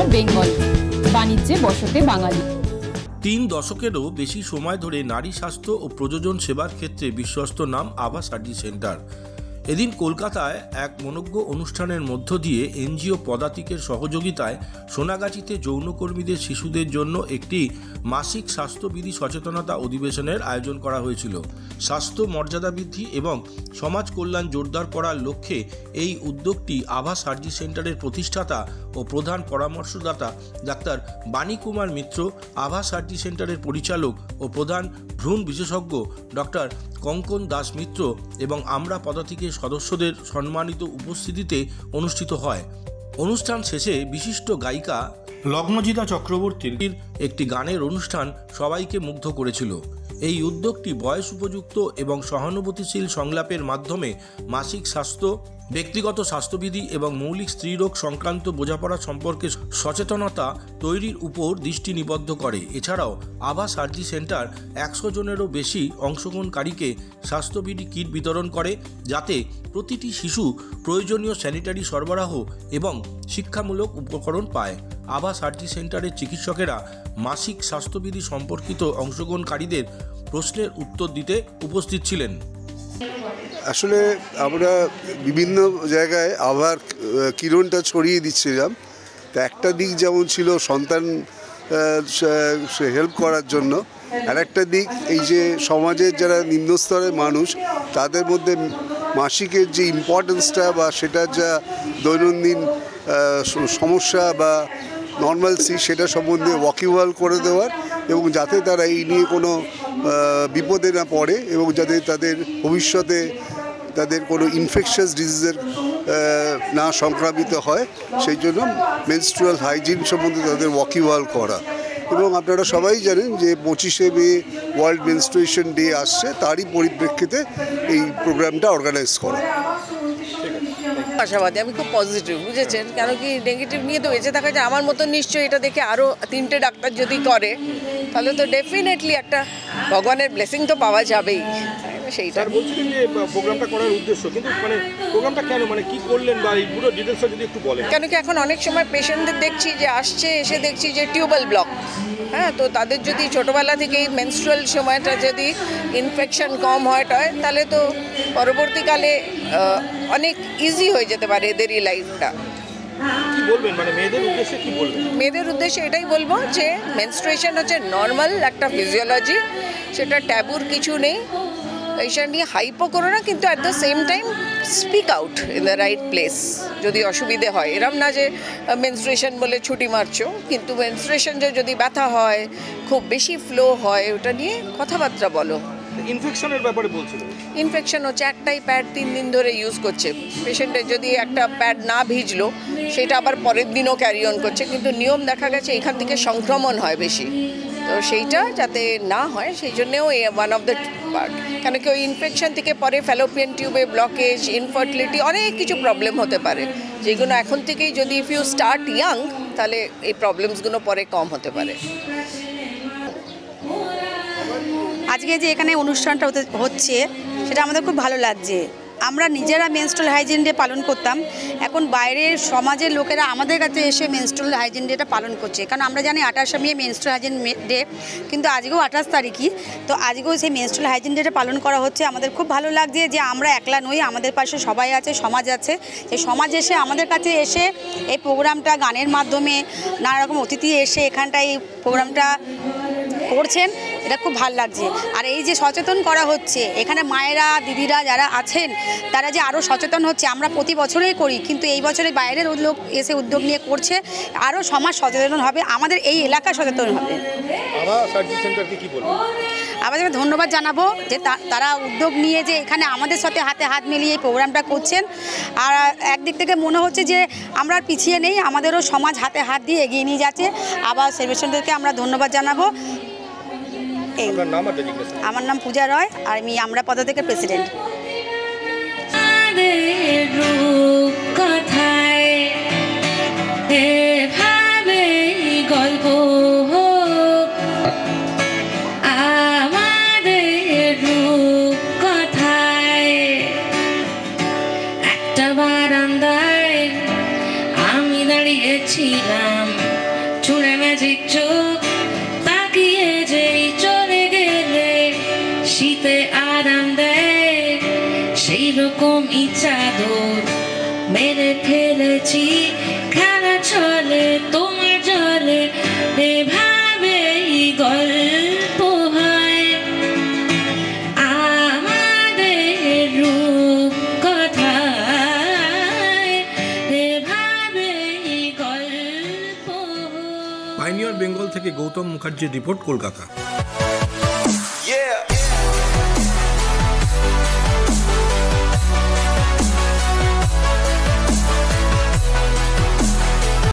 আমার বেঙ্গল, বাণিজ্যে বসতে বাঙালি। 3 দশকেরও বেশি সময় ধরে নারী স্বাস্থ্য ও প্রযোজন সেবার ক্ষেত্রে বিশ্বস্ত নাম আভা সার্জি সেন্টার। এদিন কলকাতায় এক মনোজ্ঞ অনুষ্ঠানের মধ্য দিয়ে এনজিও পদাতিকের সহযোগিতায় সোনাগাছিতে যৌনকর্মীদের শিশুদের জন্য একটি মাসিক স্বাস্থ্যবিধি সচেতনতা অধিবেশনের আয়োজন করা হয়েছিল। স্বাস্থ্য মর্যাদা বৃদ্ধি এবং সমাজ কল্যাণ জোরদার করার লক্ষ্যে এই উদ্যোগটি আভা সার্জি সেন্টারের প্রতিষ্ঠাতা ও প্রধান পরামর্শদাতা ডাক্তার বাণী কুমার মিত্র, আভা সার্জি সেন্টারের পরিচালক ও প্রধান ভ্রূণ বিশেষজ্ঞ ডক্টর কঙ্কন দাস মিত্র এবং আমরা পদাতিকের সদস্যদের সম্মানিত উপস্থিতিতে অনুষ্ঠিত হয়। অনুষ্ঠান শেষে বিশিষ্ট গায়িকা লগ্নজিতা চক্রবর্তীর একটি গানের অনুষ্ঠান সবাইকে মুগ্ধ করেছিল। এই উদ্যোগটি বয়স উপযুক্ত এবং সহানুভূতিশীল সংলাপের মাধ্যমে মাসিক স্বাস্থ্য, ব্যক্তিগত স্বাস্থ্যবিধি এবং মৌলিক স্ত্রীরোগ সংক্রান্ত বোঝাপড়া সম্পর্কে সচেতনতা তৈরির উপর দৃষ্টি নিবদ্ধ করে। এছাড়াও আভা সার্জি সেন্টার 100 জনেরও বেশি অংশগ্রহণকারীকে স্বাস্থ্যবিধি কিট বিতরণ করে, যাতে প্রতিটি শিশু প্রয়োজনীয় স্যানিটারি সরবরাহ এবং শিক্ষামূলক উপকরণ পায়। আভা সার্জি সেন্টারের চিকিৎসকেরা মাসিক স্বাস্থ্যবিধি সম্পর্কিত অংশগ্রহণকারীদের প্রশ্নের উত্তর দিতে উপস্থিত ছিলেন। আসলে আমরা বিভিন্ন জায়গায় আবার কিরণটা ছড়িয়ে দিচ্ছিলাম। তো একটা দিক যেমন ছিল সন্তান হেল্প করার জন্য, আর একটা দিক এই যে সমাজের যারা নিম্নস্তরের মানুষ তাদের মধ্যে মাসিকের যে ইম্পর্টেন্সটা বা সেটার যা দৈনন্দিন সমস্যা বা নর্মালসি সেটা সম্বন্ধে ওয়াকিবহাল করে দেওয়ার, এবং যাতে তারা এই নিয়ে কোনো বিপদে না পড়ে এবং যাতে তাদের ভবিষ্যতে তাদের কোনো ইনফেকশাস ডিজিজের না সংক্রামিত হয়, সেই জন্য মেনস্ট্রুয়াল হাইজিন সম্বন্ধে তাদের ওয়াকিবহাল করা। এবং আপনারা সবাই জানেন যে 25শে মে ওয়ার্ল্ড মেনস্ট্রুয়েশন ডে আসছে, তারই পরিপ্রেক্ষিতে এই প্রোগ্রামটা অর্গানাইজ করা। আশাবাদী, আমি খুব পজিটিভ, বুঝেছেন? কেন কি নেগেটিভ নিয়ে তো বেঁচে থাকা যায়। আমার মতো নিশ্চয়ই এটা দেখে আরও 3টে ডাক্তার যদি করে তাহলে তো ডেফিনেটলি একটা ভগবানের ব্লেসিং তো পাওয়া যাবেই। সেইটা বলছিলেন যে প্রোগ্রামটা করার উদ্দেশ্য, কিন্তু মানে প্রোগ্রামটা কেন, মানে কি করলেন বা এই পুরো ডিটেলসটা যদি একটু বলেন। কেন কি এখন অনেক সময় পেশেন্টদের দেখছি যে এসে দেখছি যে টিউবাল ব্লক, হ্যাঁ, তো তাদের যদি ছোটোবেলা থেকেই মেনস্ট্রুয়াল সময়টা যদি ইনফেকশন কম হয় তাহলে তো পরবর্তীকালে অনেক ইজি হয়ে যেতে পারে এদেরই লাইফটা। কি বলবেন, মানে মেয়েদের উদ্দেশ্যে কি বলবেন? মেয়েদের উদ্দেশ্যে এটাই বলবো যে মেনস্ট্রুয়েশন হচ্ছে নর্মাল একটা ফিজিওলজি, সেটা ট্যাবুর কিছু নেই, এইটা নিয়ে হাইপও করো না, কিন্তু at the same time speak out in the right place যদি অসুবিধে হয়। এরম না যে মেনস্ট্রুয়েশন বলে ছুটি মারছো, কিন্তু মেনস্ট্রুয়েশন যদি ব্যথা হয়, খুব বেশি ফ্লো হয়, ওটা নিয়ে কথাবার্তা বলো। ইনফেকশনের ব্যাপারে বলছিলেন। ইনফেকশন হচ্ছে একটাই প্যাড 3 দিন ধরে ইউজ করছে, পেশেন্টের যদি একটা প্যাড না ভিজলো সেটা আবার পরের দিনও ক্যারি অন করছে, কিন্তু নিয়ম দেখা গেছে এখান থেকে সংক্রমণ হয় বেশি, তো সেইটা যাতে না হয় সেই জন্যেও ওয়ান অফ দ্য পার্ট। কেন কি ওই ইনফেকশন থেকে পরে ফ্যালোপিয়ান টিউবে ব্লকেজ, ইনফার্টিলিটি, অনেক কিছু প্রবলেম হতে পারে, যেগুলো এখন থেকেই যদি ইফ ইউ স্টার্ট ইয়াং তাহলে এই প্রবলেমসগুলো পরে কম হতে পারে। আজকে যে এখানে অনুষ্ঠানটা হচ্ছে সেটা আমাদের খুব ভালো লাগছে। আমরা নিজেরা মেনস্ট্রুয়াল হাইজিন ডে পালন করতাম, এখন বাইরের সমাজের লোকেরা আমাদের কাছে এসে মেনস্ট্রুয়াল হাইজিন ডেটা পালন করছে। কারণ আমরা জানি 28শে মে মেনস্ট্রুয়াল হাইজিন ডে, কিন্তু আজকেও 28 তারিখই, তো আজকেও সেই মেনস্ট্রুয়াল হাইজিন ডেটা পালন করা হচ্ছে। আমাদের খুব ভালো লাগছে যে আমরা একলা নই, আমাদের পাশে সবাই আছে, সমাজ আছে। সেই সমাজ এসে আমাদের কাছে এসে এই প্রোগ্রামটা গানের মাধ্যমে নানা রকম অতিথি এসে এখানটায় এই প্রোগ্রামটা করছেন, এটা খুব ভালো লাগছে। আর এই যে সচেতন করা হচ্ছে, এখানে মায়েরা দিদিরা যারা আছেন তারা যে আরও সচেতন হচ্ছে, আমরা প্রতি বছরেই করি, কিন্তু এই বছরে বাইরের লোক এসে উদ্যোগ নিয়ে করছে, আরও সমাজ সচেতন হবে, আমাদের এই এলাকা সচেতন হবে। আমাদের ধন্যবাদ জানাবো যে তারা উদ্যোগ নিয়ে যে এখানে আমাদের সাথে হাতে হাত মিলিয়ে এই প্রোগ্রামটা করছেন। আর একদিক থেকে মনে হচ্ছে যে আমরা পিছিয়ে নেই, আমাদেরও সমাজ হাতে হাত দিয়ে এগিয়ে নিয়ে যাচ্ছে। আবার সেলিব্রেশনদেরকে আমরা ধন্যবাদ জানাবো। আমার নাম পূজা রয়, আর আমি আমরা পদাতিকের প্রেসিডেন্ট। গল্প আমাদের রূপ কথায়, একটা বারান্দায় আমি দাঁড়িয়েছিলাম। ম্যাজিক চোখ তাকিয়ে যেই চলে গেলে শীতে আরাম দেয় সেই রকমই চাদর মেরে ফেলেছি খেলা চলে তোমার জলে এভাবেই গল্প হয় আমাদের রূপ কথায় এভাবেই গল্প হয়। পাইনিয়র বেঙ্গল থেকে গৌতম মুখার্জির রিপোর্ট, কলকাতা।